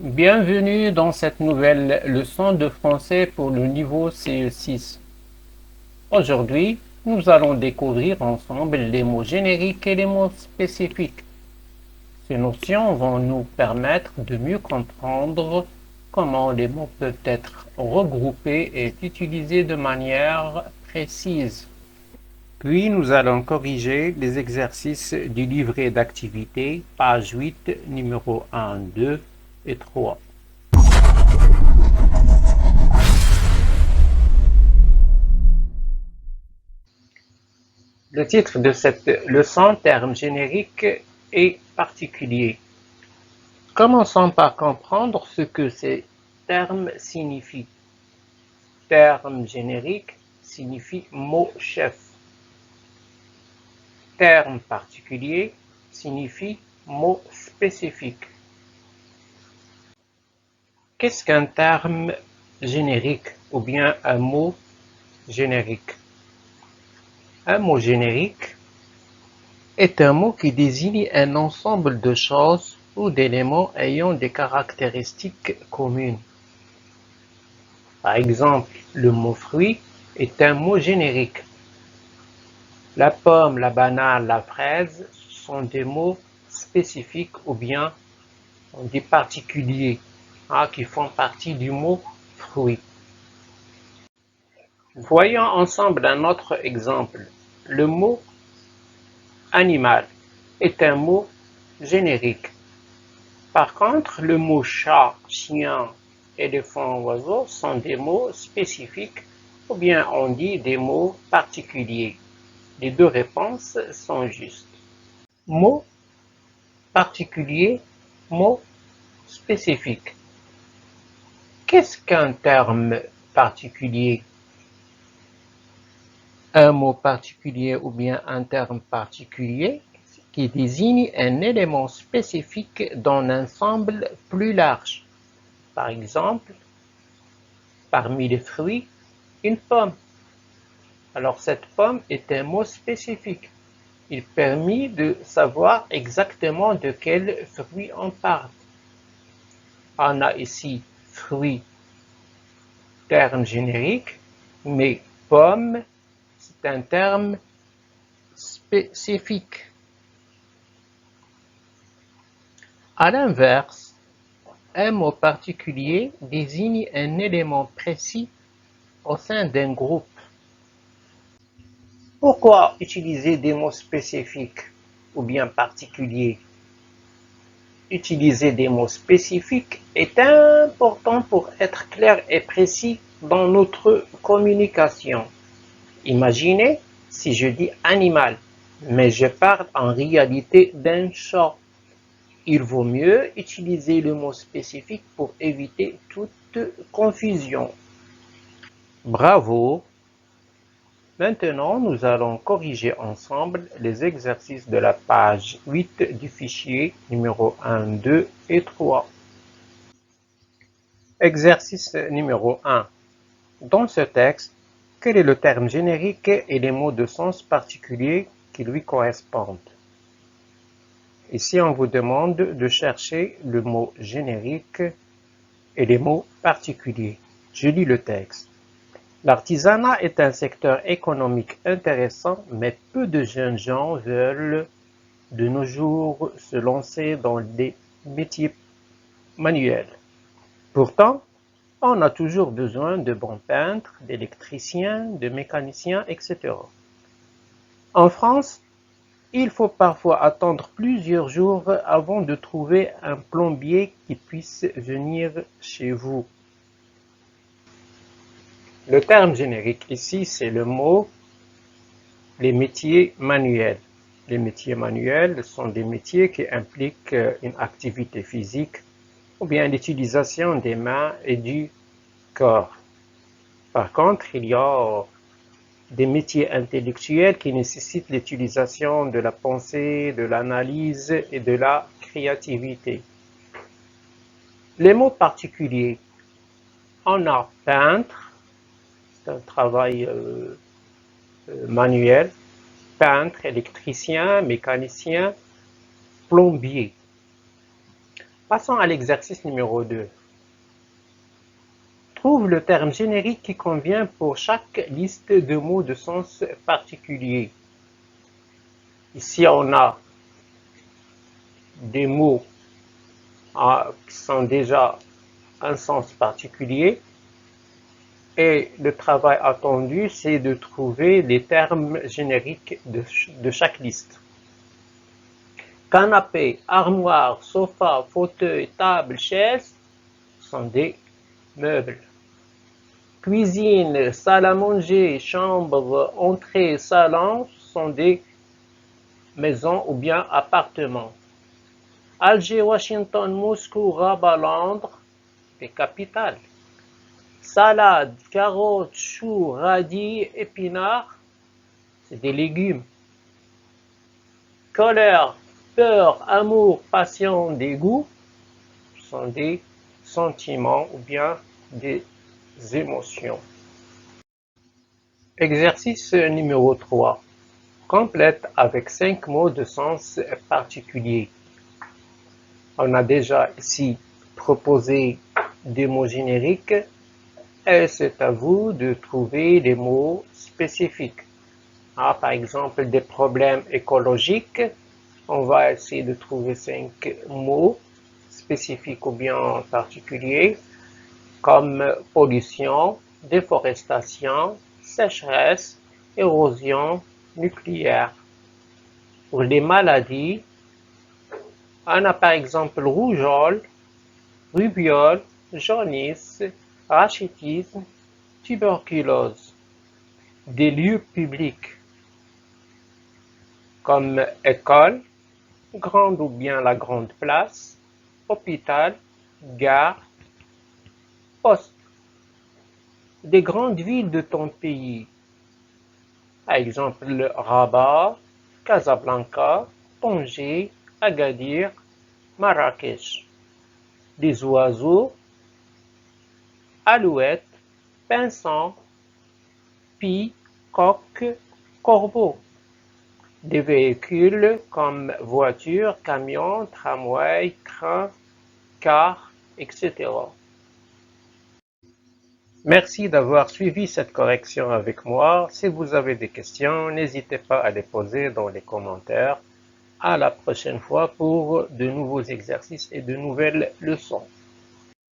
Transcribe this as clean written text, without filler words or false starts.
Bienvenue dans cette nouvelle leçon de français pour le niveau CE6. Aujourd'hui, nous allons découvrir ensemble les mots génériques et les mots spécifiques. Ces notions vont nous permettre de mieux comprendre comment les mots peuvent être regroupés et utilisés de manière précise. Puis nous allons corriger les exercices du livret d'activité, page 8, numéro 1, 2 et 3. Le titre de cette leçon, termes génériques et particuliers. Commençons par comprendre ce que ces termes signifient. Terme générique signifie mot-chef. Terme particulier signifie mot spécifique. Qu'est-ce qu'un terme générique ou bien un mot générique? Un mot générique est un mot qui désigne un ensemble de choses ou d'éléments ayant des caractéristiques communes. Par exemple, le mot fruit est un mot générique. La pomme, la banane, la fraise sont des mots spécifiques ou bien des particuliers qui font partie du mot fruit. Voyons ensemble un autre exemple. Le mot animal est un mot générique. Par contre, le mot chat, chien, éléphant, oiseau sont des mots spécifiques ou bien on dit des mots particuliers. Les deux réponses sont justes. Mot particulier, mot spécifique. Qu'est-ce qu'un terme particulier? Un mot particulier ou bien un terme particulier qui désigne un élément spécifique d'un ensemble plus large. Par exemple, parmi les fruits, une pomme. Alors cette pomme est un mot spécifique. Il permet de savoir exactement de quel fruit on parle. On a ici fruit, terme générique, mais pomme, c'est un terme spécifique. À l'inverse, un mot particulier désigne un élément précis au sein d'un groupe. Pourquoi utiliser des mots spécifiques ou bien particuliers? Utiliser des mots spécifiques est important pour être clair et précis dans notre communication. Imaginez si je dis animal, mais je parle en réalité d'un chat. Il vaut mieux utiliser le mot spécifique pour éviter toute confusion. Bravo! Maintenant, nous allons corriger ensemble les exercices de la page 8 du fichier numéro 1, 2 et 3. Exercice numéro 1. Dans ce texte, quel est le terme générique et les mots de sens particulier qui lui correspondent? Ici, on vous demande de chercher le mot générique et les mots particuliers. Je lis le texte. L'artisanat est un secteur économique intéressant, mais peu de jeunes gens veulent de nos jours se lancer dans des métiers manuels. Pourtant, on a toujours besoin de bons peintres, d'électriciens, de mécaniciens, etc. En France, il faut parfois attendre plusieurs jours avant de trouver un plombier qui puisse venir chez vous. Le terme générique ici, c'est le mot les métiers manuels. Les métiers manuels sont des métiers qui impliquent une activité physique ou bien l'utilisation des mains et du corps. Par contre, il y a des métiers intellectuels qui nécessitent l'utilisation de la pensée, de l'analyse et de la créativité. Les mots particuliers, on a peintre, c'est un travail manuel, peintre, électricien, mécanicien, plombier. Passons à l'exercice numéro 2. Trouve le terme générique qui convient pour chaque liste de mots de sens particulier. Ici, on a des mots qui sont déjà un sens particulier. Et le travail attendu, c'est de trouver les termes génériques de chaque liste. Canapé, armoire, sofa, fauteuil, table, chaise sont des meubles. Cuisine, salle à manger, chambre, entrée, salon sont des maisons ou bien appartements. Alger, Washington, Moscou, Rabat, Londres, des capitales. Salade, carottes, choux, radis, épinards, c'est des légumes. Colère, peur, amour, passion, dégoût sont des sentiments ou bien des émotions. Exercice numéro 3. Complète avec 5 mots de sens particulier. On a déjà ici proposé des mots génériques et c'est à vous de trouver des mots spécifiques. Par exemple, des problèmes écologiques, on va essayer de trouver 5 mots spécifiques ou bien particuliers, comme pollution, déforestation, sécheresse, érosion nucléaire. Pour les maladies, on a par exemple rougeole, rubiole, jaunisse, rachitisme, tuberculose. Des lieux publics comme école, grande ou bien la grande place, hôpital, gare, poste. Des grandes villes de ton pays, par exemple Rabat, Casablanca, Tanger, Agadir, Marrakech. Des oiseaux, alouettes, pinsons, pies, coqs, corbeaux. Des véhicules comme voitures, camions, tramways, trains, cars, etc. Merci d'avoir suivi cette correction avec moi. Si vous avez des questions, n'hésitez pas à les poser dans les commentaires. À la prochaine fois pour de nouveaux exercices et de nouvelles leçons.